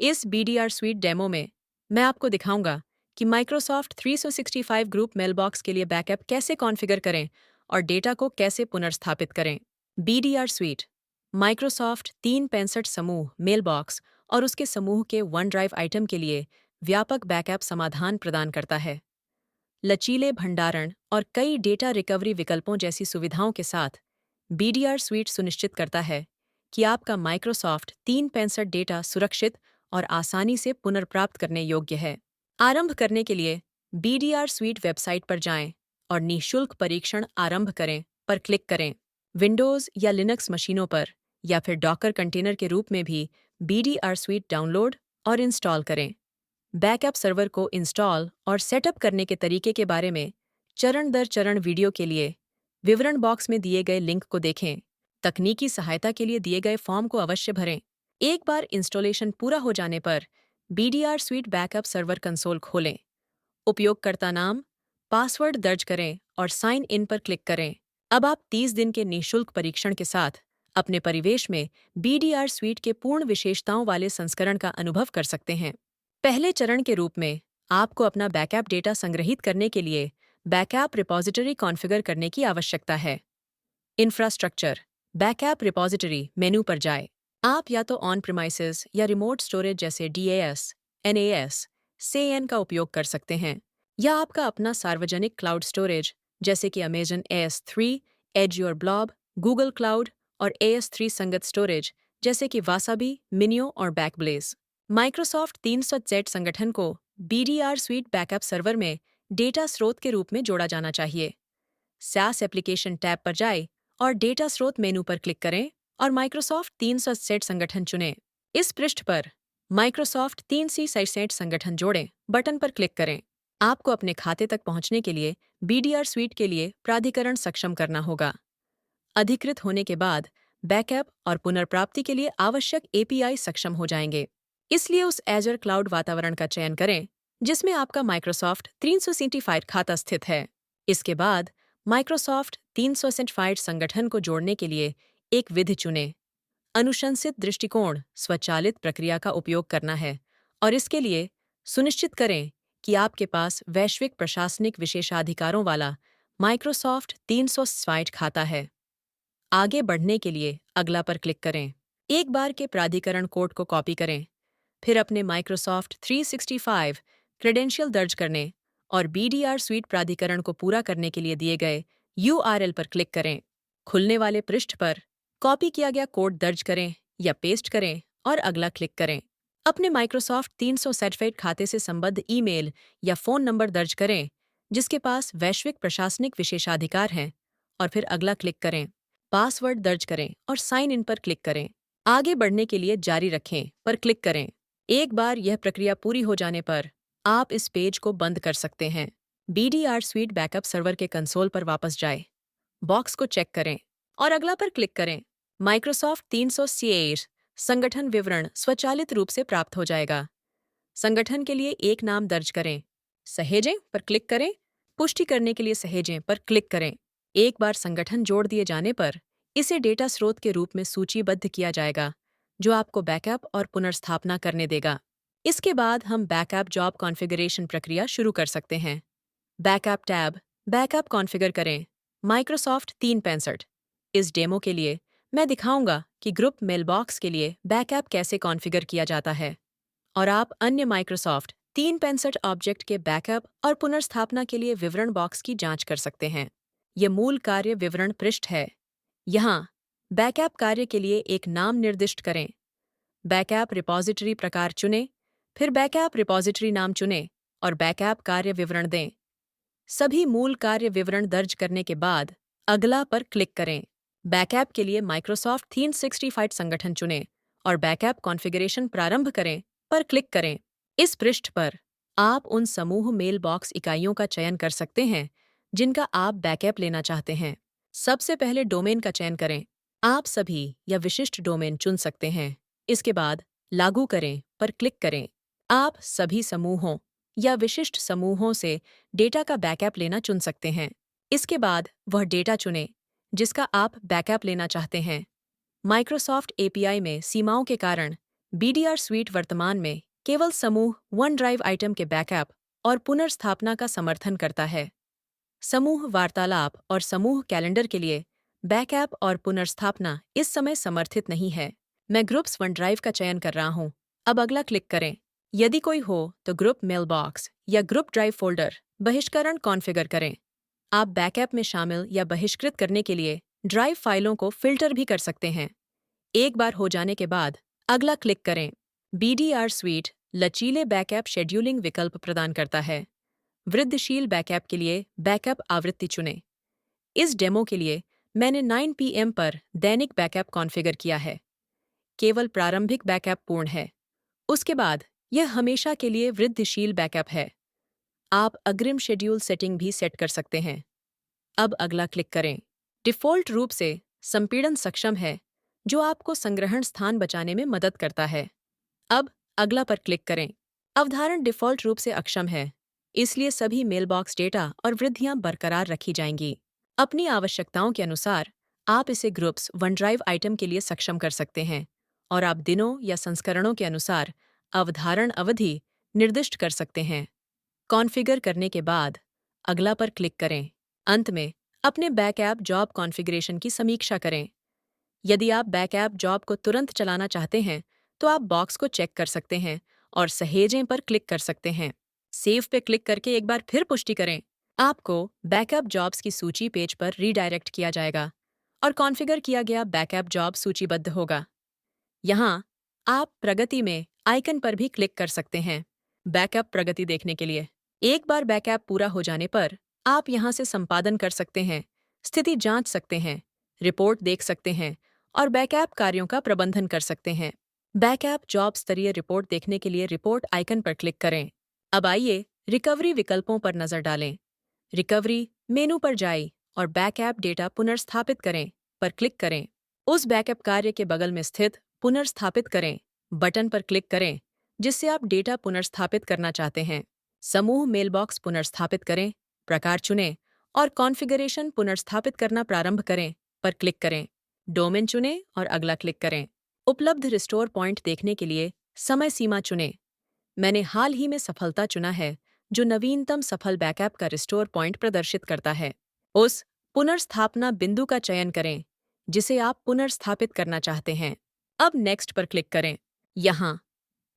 इस BDR Suite demo में मैं आपको दिखाऊंगा कि Microsoft 365 ग्रुप मेलबॉक्स के लिए बैकअप कैसे कॉन्फ़िगर करें और डेटा को कैसे पुनर्स्थापित करें। BDR Suite Microsoft 365 समूह मेलबॉक्स और उसके समूह के OneDrive आइटम के लिए व्यापक बैकअप समाधान प्रदान करता है। लचीले भंडारण और कई डेटा रिकवरी विकल्पों जैसी सुविधाओं के साथ BDR Suite सुनिश्चित करता है कि आपका Microsoft 365 डेटा सुरक्षित और आसानी से पुनर्प्राप्त करने योग्य है। आरंभ करने के लिए BDR Suite वेबसाइट पर जाएं और निःशुल्क परीक्षण आरंभ करें पर क्लिक करें। विंडोज़ या लिनक्स मशीनों पर या फिर डॉकर कंटेनर के रूप में भी BDR Suite डाउनलोड और इंस्टॉल करें। बैकअप सर्वर को इंस्टॉल और सेटअप करने के तरीके के बारे में चरण दर चरण वीडियो के लिए विवरण बॉक्स में दिए गए लिंक को देखें। तकनीकी सहायता के लिए दिए गए फॉर्म को अवश्य भरें। एक बार इंस्टॉलेशन पूरा हो जाने पर BDR Suite backup server console खोलें। उपयोगकर्ता नाम, पासवर्ड दर्ज करें और साइन इन पर क्लिक करें। अब आप 30 दिन के निःशुल्क परीक्षण के साथ अपने परिवेश में BDR Suite के पूर्ण विशेषताओं वाले संस्करण का अनुभव कर सकते हैं। पहले चरण के रूप में आपको अपना बैकअप डेटा संग्रहित करने के लिए बैकअप रिपॉजिटरी कॉन्फ़िगर करने की आवश्यकता है। इंफ्रास्ट्रक्चर बैकअप रिपॉजिटरी मेनू पर जाएं। आप या तो ऑन प्रीमाइसेस या रिमोट स्टोरेज जैसे DAS, NAS, CN का उपयोग कर सकते हैं, या आपका अपना सार्वजनिक क्लाउड स्टोरेज जैसे कि Amazon AS3, Azure Blob, Google Cloud और AS3 संगत स्टोरेज जैसे कि Wasabi, Minio और Backblaze। Microsoft 365 संगठन को BDR Suite बैकअप सर्वर में डेटा स्रोत के रूप में जोड़ा जाना चाहिए। SaaS एप्लीकेशन टैब पर जाएं और डेटा स्रोत मेनू पर क्लिक करें और Microsoft 365 संगठन चुनें। इस पृष्ठ पर Microsoft 365 संगठन जोड़ें बटन पर क्लिक करें। आपको अपने खाते तक पहुंचने के लिए BDR Suite के लिए प्राधिकरण सक्षम करना होगा। अधिकृत होने के बाद बैकअप और पुनर्प्राप्ति के लिए आवश्यक API सक्षम हो जाएंगे। इसलिए उस Azure क्लाउड वातावरण का चयन करें जिसमें आपका Microsoft 365 खाता स्थित है। इसके बाद Microsoft 365 संगठन को जोड़ने के लिए एक विधि चुनें। अनुशंसित दृष्टिकोण स्वचालित प्रक्रिया का उपयोग करना है और इसके लिए सुनिश्चित करें कि आपके पास वैश्विक प्रशासनिक विशेषाधिकारों वाला Microsoft 365 खाता है। आगे बढ़ने के लिए अगला पर क्लिक करें। एक बार के प्राधिकरण कोड को कॉपी करें, फिर अपने Microsoft 365 क्रेडेंशियल दर्ज करने और BDR Suite प्राधिकरण को पूरा करने के लिए दिए गए URL पर क्लिक करें। खुलने वाले पृष्ठ पर कॉपी किया गया कोड दर्ज करें या पेस्ट करें और अगला क्लिक करें। अपने Microsoft 365 खाते से संबद्ध ईमेल या फ़ोन नंबर दर्ज करें जिसके पास वैश्विक प्रशासनिक विशेषाधिकार हैं और फिर अगला क्लिक करें। पासवर्ड दर्ज करें और साइन इन पर क्लिक करें। आगे बढ़ने के लिए जारी रखें पर क्लिक करें। एक बार यह प्रक्रिया पूरी हो जाने पर आप इस पेज को बंद कर सकते हैं। BDR Suite बैकअप सर्वर के कंसोल पर वापस जाएं, बॉक्स को चेक करें और अगला पर क्लिक करें। Microsoft 365 संगठन विवरण स्वचालित रूप से प्राप्त हो जाएगा। संगठन के लिए एक नाम दर्ज करें। सहेजें पर क्लिक करें। पुष्टि करने के लिए सहेजें पर क्लिक करें। एक बार संगठन जोड़ दिए जाने पर इसे डेटा स्रोत के रूप में सूचीबद्ध किया जाएगा जो आपको बैकअप और पुनर्स्थापना करने देगा। इसके बाद हम बैकअप जॉब कॉन्फ़िगरेशन प्रक्रिया शुरू कर सकते हैं। बैकअप टैब बैकअप कॉन्फ़िगर करें Microsoft 365। इस डेमो के लिए मैं दिखाऊंगा कि ग्रुप मेलबॉक्स के लिए बैकअप कैसे कॉन्फ़िगर किया जाता है और आप अन्य Microsoft 365 ऑब्जेक्ट के बैकअप और पुनर्स्थापना के लिए विवरण बॉक्स की जांच कर सकते हैं। यह मूल कार्य विवरण पृष्ठ है। यहाँ बैकअप कार्य के लिए एक नाम निर्दिष्ट करें। बैकअप रिपॉजिटरी प्रकार चुनें, फिर बैकअप रिपॉजिटरी नाम चुनें और बैकअप कार्य विवरण दें। सभी मूल कार्य विवरण दर्ज करने के बाद अगला पर क्लिक करें। बैकअप के लिए Microsoft 365 संगठन चुनें और बैकअप कॉन्फ़िगरेशन प्रारंभ करें पर क्लिक करें। इस पृष्ठ पर आप उन समूह मेल बॉक्स इकाइयों का चयन कर सकते हैं जिनका आप बैकअप लेना चाहते हैं। सबसे पहले डोमेन का चयन करें। आप सभी या विशिष्ट डोमेन चुन सकते हैं। इसके बाद लागू करें पर क्लिक करें। आप सभी समूहों या विशिष्ट समूहों से डेटा का बैकअप लेना चुन सकते हैं। इसके बाद वह डेटा चुनें जिसका आप बैकअप लेना चाहते हैं। Microsoft API में सीमाओं के कारण BDR Suite वर्तमान में केवल समूह OneDrive आइटम के बैकअप और पुनर्स्थापना का समर्थन करता है। समूह वार्तालाप और समूह कैलेंडर के लिए बैकअप और पुनर्स्थापना इस समय समर्थित नहीं है। मैं ग्रुप्स OneDrive का चयन कर रहा हूँ। अब अगला क्लिक करें। यदि कोई हो तो ग्रुप मेलबॉक्स या ग्रुप ड्राइव फोल्डर बहिष्करण कॉन्फ़िगर करें। आप बैकअप में शामिल या बहिष्कृत करने के लिए ड्राइव फाइलों को फ़िल्टर भी कर सकते हैं। एक बार हो जाने के बाद अगला क्लिक करें। BDR Suite लचीले बैकअप शेड्यूलिंग विकल्प प्रदान करता है। वृद्धिशील बैकअप के लिए बैकअप आवृत्ति चुनें। इस डेमो के लिए मैंने 9 PM पर दैनिक बैकअप कॉन्फ़िगर किया है। केवल प्रारंभिक बैकअप पूर्ण है। उसके बाद यह हमेशा के लिए वृद्धिशील बैकअप है। आप अग्रिम शेड्यूल सेटिंग भी सेट कर सकते हैं। अब अगला क्लिक करें। डिफ़ॉल्ट रूप से संपीड़न सक्षम है, जो आपको संग्रहण स्थान बचाने में मदद करता है। अब अगला पर क्लिक करें। अवधारण डिफ़ॉल्ट रूप से अक्षम है, इसलिए सभी मेलबॉक्स डेटा और वृद्धियां बरकरार रखी जाएंगी। अपनी आवश्यकताओं के अनुसार आप इसे ग्रुप्स OneDrive आइटम के लिए सक्षम कर सकते हैं और आप दिनों या संस्करणों के अनुसार अवधारण अवधि निर्दिष्ट कर सकते हैं। कॉन्फ़िगर करने के बाद अगला पर क्लिक करें। अंत में अपने बैकअप जॉब कॉन्फ़िगरेशन की समीक्षा करें। यदि आप बैकअप जॉब को तुरंत चलाना चाहते हैं, तो आप बॉक्स को चेक कर सकते हैं और सहेजें पर क्लिक कर सकते हैं। सेव पे क्लिक करके एक बार फिर पुष्टि करें। आपको बैकअप जॉब्स की सूची पेज पर रीडायरेक्ट किया जाएगा और कॉन्फ़िगर किया गया बैकअप जॉब सूचीबद्ध होगा। यहाँ आप प्रगति में आइकन पर भी क्लिक कर सकते हैं। बैकअप प्रगति देखने के लिए एक बार बैकअप पूरा हो जाने पर आप यहाँ से संपादन कर सकते हैं, स्थिति जांच सकते हैं, रिपोर्ट देख सकते हैं और बैकअप कार्यों का प्रबंधन कर सकते हैं। बैकअप जॉब स्तरीय रिपोर्ट देखने के लिए रिपोर्ट आइकन पर क्लिक करें। अब आइए रिकवरी विकल्पों पर नजर डालें। रिकवरी मेनू पर जाएं और बैकअप डेटा पुनर्स्थापित करें पर क्लिक करें। उस बैकअप कार्य के बगल में स्थित पुनर्स्थापित करें बटन पर क्लिक करें जिससे आप डेटा पुनर्स्थापित करना चाहते हैं। समूह मेलबॉक्स पुनर्स्थापित करें, प्रकार चुनें और कॉन्फ़िगरेशन पुनर्स्थापित करना प्रारंभ करें पर क्लिक करें। डोमेन चुनें और अगला क्लिक करें। उपलब्ध रिस्टोर पॉइंट देखने के लिए समय सीमा चुनें। मैंने हाल ही में सफलता चुना है, जो नवीनतम सफल बैकअप का रिस्टोर पॉइंट प्रदर्शित करता है। उस पुनर्स्थापना बिंदु का चयन करें जिसे आप पुनर्स्थापित करना चाहते हैं। अब नेक्स्ट पर क्लिक करें। यहाँ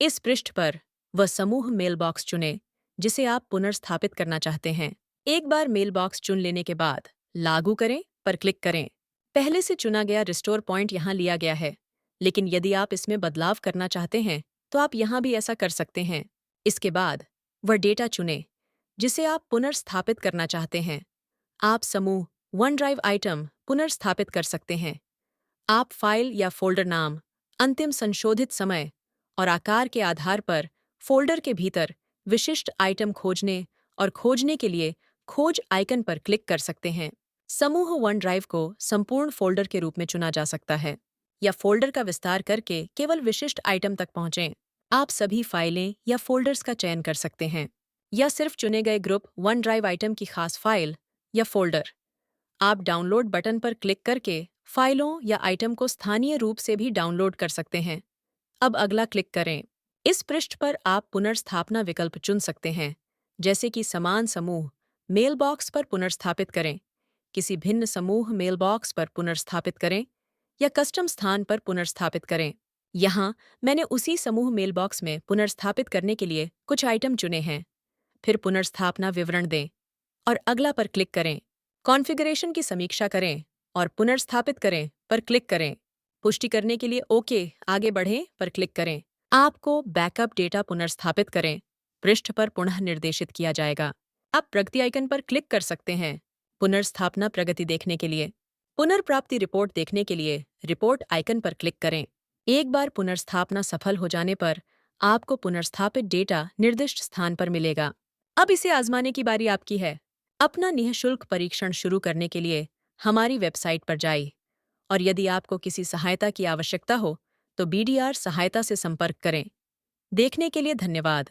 इस पृष्ठ पर वह समूह मेलबॉक्स चुनें जिसे आप पुनर्स्थापित करना चाहते हैं। एक बार मेलबॉक्स चुन लेने के बाद लागू करें पर क्लिक करें। पहले से चुना गया रिस्टोर पॉइंट यहाँ लिया गया है, लेकिन यदि आप इसमें बदलाव करना चाहते हैं तो आप यहाँ भी ऐसा कर सकते हैं। इसके बाद वह डेटा चुनें जिसे आप पुनर्स्थापित करना चाहते हैं। आप समूह OneDrive आइटम पुनर्स्थापित कर सकते हैं। आप फाइल या फ़ोल्डर नाम, अंतिम संशोधित समय और आकार के आधार पर फ़ोल्डर के भीतर विशिष्ट आइटम खोजने और खोजने के लिए खोज आइकन पर क्लिक कर सकते हैं। समूह OneDrive को संपूर्ण फ़ोल्डर के रूप में चुना जा सकता है या फ़ोल्डर का विस्तार करके केवल विशिष्ट आइटम तक पहुँचें। आप सभी फाइलें या फ़ोल्डर्स का चयन कर सकते हैं या सिर्फ चुने गए ग्रुप OneDrive आइटम की खास फाइल या फ़ोल्डर। आप डाउनलोड बटन पर क्लिक करके फाइलों या आइटम को स्थानीय रूप से भी डाउनलोड कर सकते हैं। अब अगला क्लिक करें। इस पृष्ठ पर आप पुनर्स्थापना विकल्प चुन सकते हैं, जैसे कि समान समूह मेलबॉक्स पर पुनर्स्थापित करें, किसी भिन्न समूह मेलबॉक्स पर पुनर्स्थापित करें या कस्टम स्थान पर पुनर्स्थापित करें। यहाँ मैंने उसी समूह मेलबॉक्स में पुनर्स्थापित करने के लिए कुछ आइटम चुने हैं। फिर पुनर्स्थापना विवरण दें और अगला पर क्लिक करें। कॉन्फ़िगरेशन की समीक्षा करें और पुनर्स्थापित करें पर क्लिक करें। पुष्टि करने के लिए ओके आगे बढ़ें पर क्लिक करें। आपको बैकअप डेटा पुनर्स्थापित करें पृष्ठ पर पुनः निर्देशित किया जाएगा। आप प्रगति आइकन पर क्लिक कर सकते हैं पुनर्स्थापना प्रगति देखने के लिए। पुनर्प्राप्ति रिपोर्ट देखने के लिए रिपोर्ट आइकन पर क्लिक करें। एक बार पुनर्स्थापना सफल हो जाने पर आपको पुनर्स्थापित डेटा निर्दिष्ट स्थान पर मिलेगा। अब इसे आजमाने की बारी आपकी है। अपना निःशुल्क परीक्षण शुरू करने के लिए हमारी वेबसाइट पर जाइए और यदि आपको किसी सहायता की आवश्यकता हो तो BDR सहायता से संपर्क करें। देखने के लिए धन्यवाद।